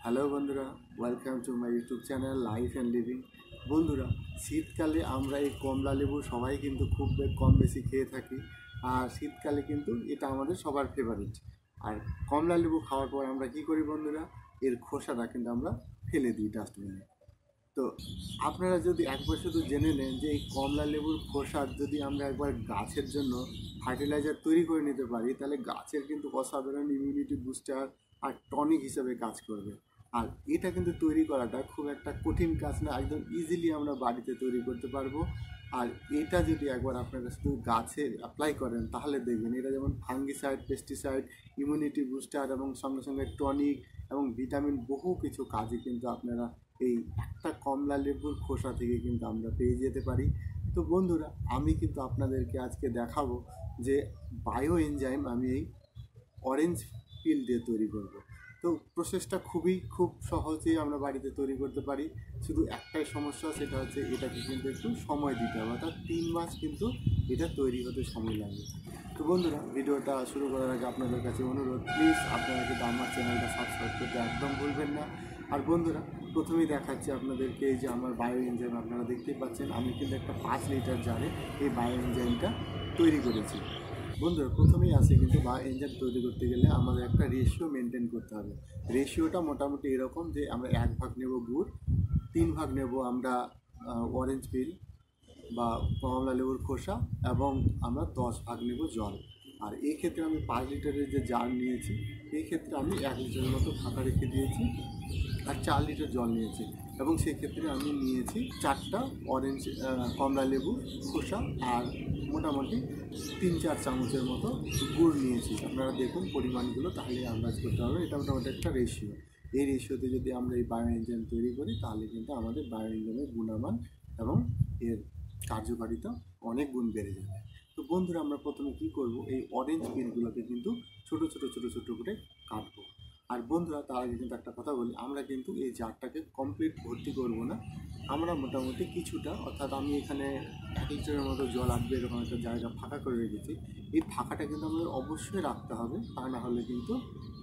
Hello বন্ধুরা, welcome to my YouTube channel life and living. বন্ধুরা, শীতকালে আমরা এই কমলা লেবু সবাই কিন্তু খুব কম বেশি খেয়ে থাকি। আর শীতকালে কিন্তু এটা আমাদের সবার ফেভারিট। আর কমলা লেবু খাওয়ার পর আমরা কী করি বন্ধুরা, এর খোসাটা কিন্তু আমরা ফেলে দিই ডাস্টবিনে। তো আপনারা যদি একবার শুধু জেনে নেন যে এই কমলা লেবুর খোসা যদি আমরা একবার গাছের জন্য ফার্টিলাইজার তৈরি করে নিতে পারি, তাহলে গাছের কিন্তু অসাধারণ ইমিউনিটি বুস্টার আর টনিক হিসেবে কাজ করবে। আর এটা কিন্তু তৈরি করাটা খুব একটা কঠিন কাজ না, একদম ইজিলি আমরা বাড়িতে তৈরি করতে পারবো। আর এটা যদি একবার আপনারা শুধু গাছে অ্যাপ্লাই করেন, তাহলে দেখবেন এটা যেমন ফাঙ্গিসাইড, পেস্টিসাইড, ইমিউনিটি বুস্টার এবং সঙ্গে সঙ্গে টনিক এবং ভিটামিন বহু কিছু কাজে কিন্তু আপনারা এই একটা কমলা লেবুর খোসা থেকে কিন্তু আমরা পেয়ে যেতে পারি। তো বন্ধুরা, আমি কিন্তু আপনাদেরকে আজকে দেখাবো যে বায়ো এনজাইম আমি এই অরেঞ্জ পিল দিয়ে তৈরি করব। তো প্রসেসটা খুব সহজেই আমরা বাড়িতে তৈরি করতে পারি। শুধু একটাই সমস্যা, সেটা হচ্ছে এটাকে কিন্তু একটু সময় দিতে হবে, অর্থাৎ 3 মাস কিন্তু এটা তৈরি হতে সময় লাগে। তো বন্ধুরা, ভিডিওটা শুরু করার আগে আপনাদের কাছে অনুরোধ, প্লিজ আপনারা কিন্তু আমার চ্যানেলটা সাবস্ক্রাইব করতে একদম ভুলবেন না। আর বন্ধুরা, প্রথমেই দেখাচ্ছি আপনাদেরকে এই যে আমার বায়ো এনজাইম, আপনারা দেখতেই পাচ্ছেন আমি কিন্তু একটা 5 লিটার জারে এই বায়ো এনজাইমটা তৈরি করেছি। বন্ধুরা, প্রথমেই আসে কিন্তু বায়ো এনজাইম তৈরি করতে গেলে আমাদের একটা রেশিও মেনটেন করতে হবে। রেশিওটা মোটামুটি এরকম যে আমরা 1 ভাগ নেব গুড়, 3 ভাগ নেব আমরা অরেঞ্জ পিল বা কমলা লেবুর খোসা, এবং আমরা 10 ভাগ নেব জল। আর এই ক্ষেত্রে আমি 5 লিটারের যে জার নিয়েছি, এই ক্ষেত্রে আমি 1 লিটারের মতো ফাঁকা রেখে দিয়েছি আর 4 লিটার জল নিয়েছি। এবং সেক্ষেত্রে আমি নিয়েছি 4টা অরেঞ্জ কমলা লেবু খোসা আর মোটামুটি 3-4 চামচের মতো গুড় নিয়েছি। আপনারা দেখুন পরিমাণগুলো, তাহলে আন্দাজ করতে হবে। এটা মোটামুটি একটা রেশিও। এই রেশিওতে যদি আমরা এই বায়ো এনজাইম তৈরি করি, তাহলে কিন্তু আমাদের বায়ো এনজাইমের গুণমান এবং এর কার্যকারিতা অনেক গুণ বেড়ে যাবে। তো বন্ধুরা, আমরা প্রথমে কী করব, এই অরেঞ্জ পিলগুলোকে কিন্তু ছোটো ছোটো করে কাটবো। আর বন্ধুরা, তার আগে কিন্তু একটা কথা বলি, আমরা কিন্তু এই জারটাকে কমপ্লিট ভর্তি করব না। আমরা মোটামুটি কিছুটা, অর্থাৎ আমি এখানে 1 লিটারের মতো জল আসবে এরকম একটা জায়গা ফাঁকা করে রেখেছি। এই ফাঁকাটা কিন্তু আমাদের অবশ্যই রাখতে হবে, তা না হলে কিন্তু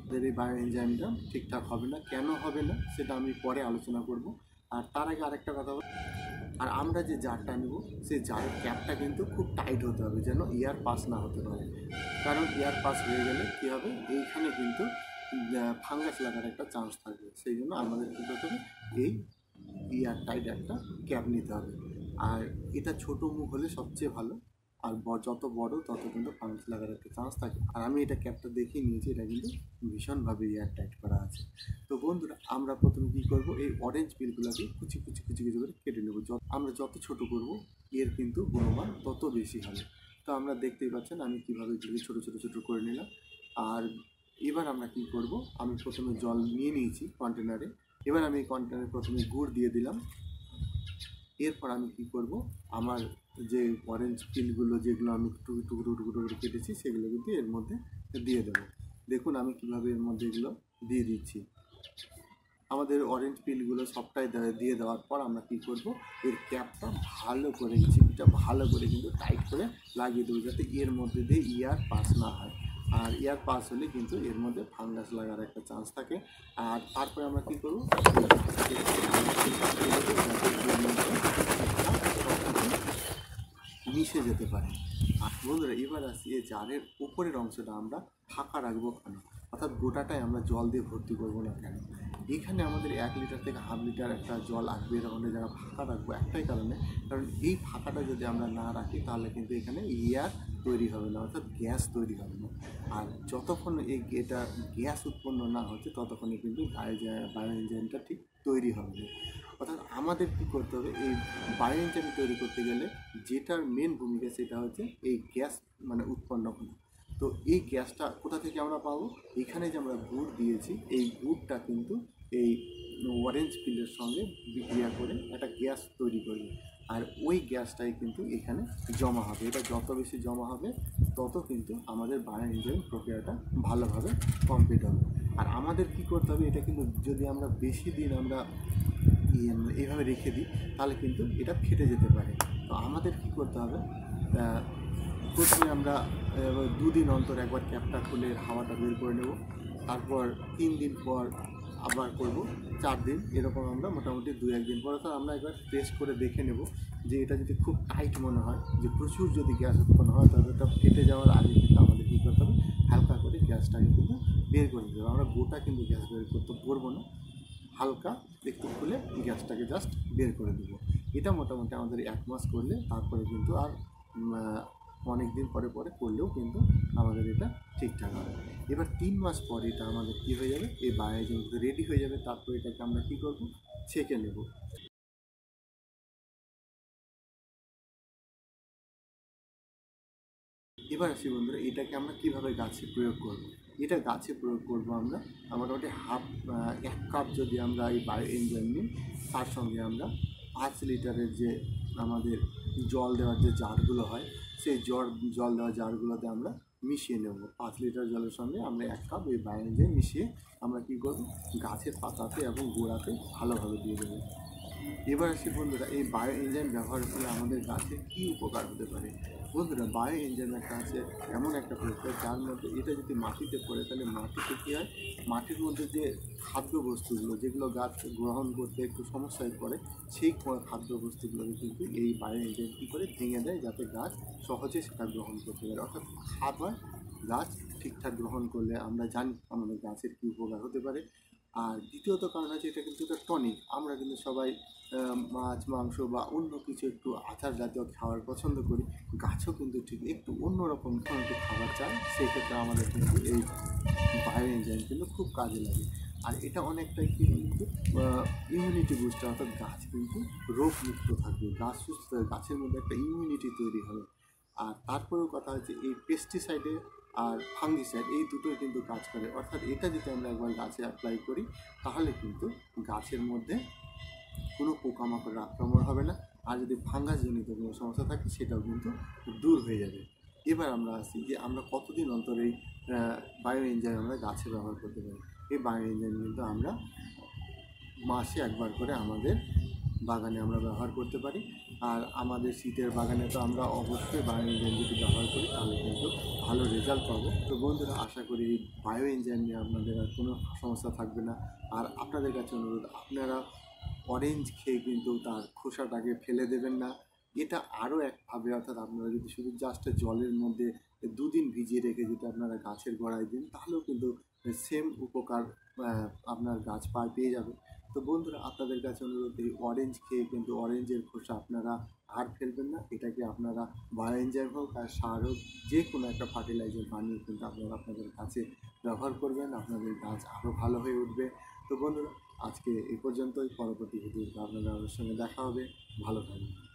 আমাদের এই বায়ো এনজাইমটা ঠিকঠাক হবে না। কেন হবে না সেটা আমি পরে আলোচনা করব। আর তার আগে আরেকটা কথা বলি, আর আমরা যে জারটা নেব, সেই জারের ক্যাপটা কিন্তু খুব টাইট হতে হবে, যেন এয়ার পাস না হতে পারে। কারণ এয়ার পাস হয়ে গেলে কী হবে, এইখানে কিন্তু ফাঙ্গাস লাগার একটা চান্স থাকবে। সেই জন্য আমাদের কী করতে হবে, এই এয়ার টাইট একটা ক্যাপ নিতে হবে। আর এটা ছোটো মুখ হলে সবচেয়ে ভালো, আর যত বড় তত কিন্তু ফাঙ্গাস লাগার একটা চান্স থাকে। আর আমি এটা ক্যাপটা দেখিয়ে নিয়েছি, এটা কিন্তু ভীষণভাবে এয়ার টাইট করা আছে। তো বন্ধুরা, আমরা প্রথমে কী করব, এই অরেঞ্জ পিলগুলোকে কুচি করে কেটে নেব। আমরা যত ছোট করব, এর কিন্তু গুণমান তত বেশি হবে। তো আমরা দেখতেই পাচ্ছেন আমি কীভাবে ছোটো করে নিলাম। আর এবার আমরা কী করব, আমি প্রথমে জল নিয়ে নিয়েছি কন্টেনারে। এবার আমি এই কন্টেনারে প্রথমে গুড় দিয়ে দিলাম। এরপর আমি কী করব, আমার যে অরেঞ্জ পিলগুলো যেগুলো আমি টুকরো করে কেটেছি, সেগুলো কিন্তু এর মধ্যে দিয়ে দেবো। দেখুন আমি কীভাবে এর মধ্যে এগুলো দিয়ে দিচ্ছি। আমাদের অরেঞ্জ পিলগুলো সবটাই দিয়ে দেওয়ার পর আমরা কী করব, এর ক্যাপটা ভালো করে চিপিটা ভালো করে কিন্তু টাইট করে লাগিয়ে দেবো, যাতে এর মধ্যে দিয়ে এয়ার পাস না হয়। আর এয়ার পাস হলে কিন্তু এর মধ্যে ফাঙ্গাস লাগার একটা চান্স থাকে। আর তারপরে আমরা কী করব, মিশে যেতে পারে। আর বন্ধুরা, এবার আসি এই জারের উপরের অংশটা আমরা ফাঁকা রাখবো কেন, অর্থাৎ গোটাটাই আমরা জল দিয়ে ভর্তি করবো না কেন। এখানে আমাদের 1 লিটার থেকে হাফ লিটার একটা জল আসবে, এরকম জায়গা ফাঁকা রাখবো একটাই কারণে, কারণ এই ফাঁকাটা যদি আমরা না রাখি, তাহলে কিন্তু এখানে এয়ার তৈরি হবে না, অর্থাৎ গ্যাস তৈরি হবে না। আর যতক্ষণ এটা গ্যাস উৎপন্ন না হচ্ছে, ততক্ষণই কিন্তু বায়ো এনজাইমটা ঠিক তৈরি হবে। অর্থাৎ আমাদের কী করতে হবে, এই বায়ো এনজাইম তৈরি করতে গেলে যেটার মেন ভূমিকা, সেটা হচ্ছে এই গ্যাস উৎপন্ন করা। তো এই গ্যাসটা কোথা থেকে আমরা পাবো, এখানে যে আমরা গুড় দিয়েছি, এই গুড়টা কিন্তু এই অরেঞ্জ পিলের সঙ্গে বিক্রিয়া করে একটা গ্যাস তৈরি করবে। আর ওই গ্যাসটাই কিন্তু এখানে জমা হবে। এটা যত বেশি জমা হবে, তত কিন্তু আমাদের বায়ো এনজাইম প্রক্রিয়াটা ভালোভাবে কমপ্লিট হবে। আর আমাদের কী করতে হবে, এটা কিন্তু যদি আমরা বেশি দিন আমরা এইভাবে রেখে দিই, তাহলে কিন্তু এটা ফেটে যেতে পারে। তো আমাদের কী করতে হবে, প্রথমে আমরা 2 দিন অন্তর একবার ক্যাপটা খুলে হাওয়াটা বের করে নেব। তারপর 3 দিন পর আবার করব 4 দিন, এরকম আমরা মোটামুটি 2-1 দিন পরে তো আমরা একবার টেস্ট করে দেখে নেব যে এটা যদি খুব টাইট মনে হয়, যে প্রচুর যদি গ্যাস উৎপন্ন হয়, তাহলে এটা ফেটে যাওয়ার আগে কিন্তু আমাদের কী করতে হবে, হালকা করে গ্যাসটাকে কিন্তু বের করে দিতে হবে। আমরা গোটা কিন্তু গ্যাস বের করতে পারবো না, হালকা একটু খুলে গ্যাসটাকে জাস্ট বের করে দেবো। এটা মোটামুটি আমাদের 1 মাস করলে তারপরে কিন্তু আর অনেক দিন পরে পরে করলেও কিন্তু আমাদের এটা ঠিকঠাক হবে। এবার 3 মাস পরে এটা আমাদের কী হয়ে যাবে, এই বায়োএনজাইম রেডি হয়ে যাবে। তারপর এটাকে আমরা কী করবো, ছেঁকে নেব। এবার আসি বন্ধুরা, এটাকে আমরা কীভাবে গাছে প্রয়োগ করব। এটা গাছে প্রয়োগ করব আমরা মোটামুটি 1 কাপ যদি আমরা এই বায়োএনজাইম নিই, তার সঙ্গে আমরা 5 লিটারের যে আমাদের জল দেওয়ার যে জারগুলো হয়, সেই জল দেওয়ার জারগুলোতে আমরা মিশিয়ে নেব। 5 লিটার জলের সঙ্গে আমরা 1 কাপ এই বায়োএনজাইম মিশিয়ে আমরা কী করব, গাছের পাতাতে এবং গোড়াতে ভালোভাবে দিয়ে দেবো। এবার আসি বন্ধুরা, এই বায়োএনজাইম ব্যবহারের ফলে আমাদের গাছের কী উপকার হতে পারে। বন্ধুরা, বায়োএনজাইম একটা আছে এমন একটা প্রক্রিয়া, যার মধ্যে এটা যদি মাটিতে পড়ে, তাহলে মাটিতে কী হয়, মাটির মধ্যে যে খাদ্যবস্তুগুলো যেগুলো গাছ গ্রহণ করতে একটু সমস্যায় পড়ে, সেই খাদ্যবস্তুগুলোকে কিন্তু এই বায়োএনজাইম কী করে ভেঙে দেয়, যাতে গাছ সহজে সেটা গ্রহণ করতে পারে। অর্থাৎ খাবার গাছ ঠিকঠাক গ্রহণ করলে আমরা জানি আমাদের গাছের কী উপকার হতে পারে। আর দ্বিতীয়ত কারণ হচ্ছে, এটা কিন্তু একটা টনিক। আমরা কিন্তু সবাই মাছ মাংস বা অন্য কিছু একটু আচার জাতীয় খাবার পছন্দ করি, গাছও কিন্তু ঠিক একটু অন্যরকম একটু খাবার চায়। সেক্ষেত্রে আমাদের কিন্তু এই বায়োএনজাইম কিন্তু খুব কাজে লাগে। আর এটা অনেকটাই কিন্তু ইমিউনিটি বুস্টার, অর্থাৎ গাছ কিন্তু রোগমুক্ত থাকবে, গাছ সুস্থ থাকবে, গাছের মধ্যে একটা ইমিউনিটি তৈরি হবে। আর তারপরেও কথা হচ্ছে, এই পেস্টিসাইডে আর ফাঙ্গিসাইড এই দুটোই কিন্তু কাজ করে। অর্থাৎ এটা যদি আমরা একবার গাছে অ্যাপ্লাই করি, তাহলে কিন্তু গাছের মধ্যে কোনো পোকামাকড়ের আক্রমণ হবে না। আর যদি ফাঙ্গাসজনিত কোনো সমস্যা থাকে, সেটাও কিন্তু দূর হয়ে যাবে। এবার আমরা আসি যে আমরা কতদিন অন্তর এই বায়োএনজাইম আমরা গাছে ব্যবহার করতে পারি। এই বায়োএনজাইম কিন্তু আমরা মাসে একবার করে আমাদের বাগানে আমরা ব্যবহার করতে পারি। আর আমাদের শীতের বাগানে তো আমরা অবশ্যই বায়োএনজাইম যদি ব্যবহার করি, তাহলে কিন্তু ভালো রেজাল্ট পাবো। তো বন্ধুরা, আশা করি এই বায়োএনজাইম নিয়ে আপনাদের আর কোনো সমস্যা থাকবে না। আর আপনাদের কাছে অনুরোধ, আপনারা অরেঞ্জ খেয়ে কিন্তু তার খোসাটাকে ফেলে দেবেন না। এটা আরও একভাবে, অর্থাৎ আপনারা যদি শুধু জাস্ট জলের মধ্যে 2 দিন ভিজিয়ে রেখে যদি আপনারা গাছের গোড়ায় দিন, তাহলেও কিন্তু সেম উপকার আপনার গাছ পেয়ে যাবে। তো বন্ধুরা, আপনাদের কাছে অনুরোধ, এই অরেঞ্জ খেয়ে কিন্তু অরেঞ্জের খোসা আপনারা আর ফেলবেন না। এটাকে আপনারা বায়োএনজাইম হোক আর সার হোক, যে কোনো একটা ফার্টিলাইজার বানিয়ে কিন্তু আপনারা আপনাদের গাছে ব্যবহার করবেন, আপনাদের গাছ আরও ভালো হয়ে উঠবে। তো বন্ধুরা, আজকে এই পর্যন্তই। পরবর্তী ভিডিওতে আপনাদের সঙ্গে দেখা হবে। ভালো থাকবেন।